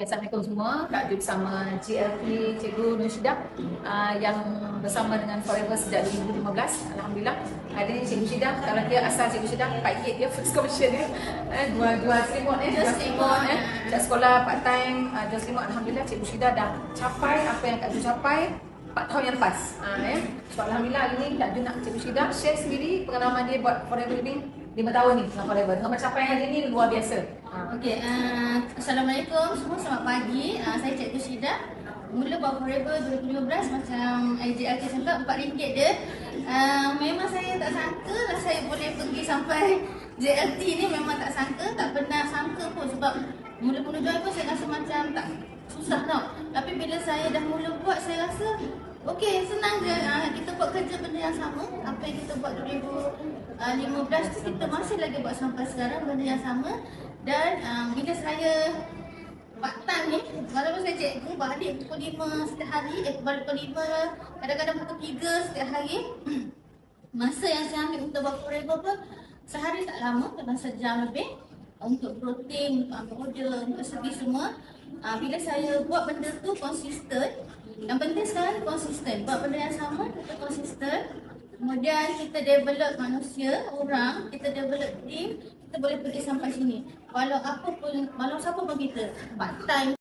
Assalamualaikum semua, Kak Ju bersama GLP Cikgu Nur Syidah yang bersama dengan Forever sejak 2015. Alhamdulillah. Hari ni Cikgu Syidah, kalau dia asal Cikgu Syidah, Pak Yit dia first commission dia. Jual selimut Dah sekolah part time, jual selimut. Alhamdulillah Cikgu Syidah dah capai apa yang Kak Ju capai 4 tahun yang lepas. So Alhamdulillah hari ni Kak Ju nak Cikgu Syidah share sendiri pengalaman dia buat Forever Living 5 tahun ni dengan Forever. Dengan pencapaian hari ni luar biasa. Okey, Assalamualaikum semua, selamat pagi. Saya Cikgu Syidah. Mula buat Forever 2015 macam IJLK cakap RM4 dia. Memang saya tak sangka lah saya boleh pergi sampai JLT ni, memang tak sangka, tak pernah sangka pun sebab mula-mula join pun saya rasa macam tak susah tau. Tapi bila saya dah mula buat, saya rasa okey, senang je. Kita buat kerja benda yang sama. Apa yang kita buat 2015 tu kita masih lagi buat sampai sekarang, benda yang sama. Dan bila saya part time ni, walaupun saya cikgu balik pukul 5 setiap hari, balik pukul 5, kadang-kadang pukul 3 setiap hari. Masa yang saya ambil untuk buat Forever pun sehari tak lama, dalam sejam lebih. Untuk protein, untuk ambil order, untuk segi semua. Bila saya buat benda tu konsisten, yang penting sekarang konsisten. Buat benda yang sama, kita konsisten. Kemudian kita develop manusia, orang, kita develop team, kita boleh pergi sampai sini. Walau siapa pun kita, part time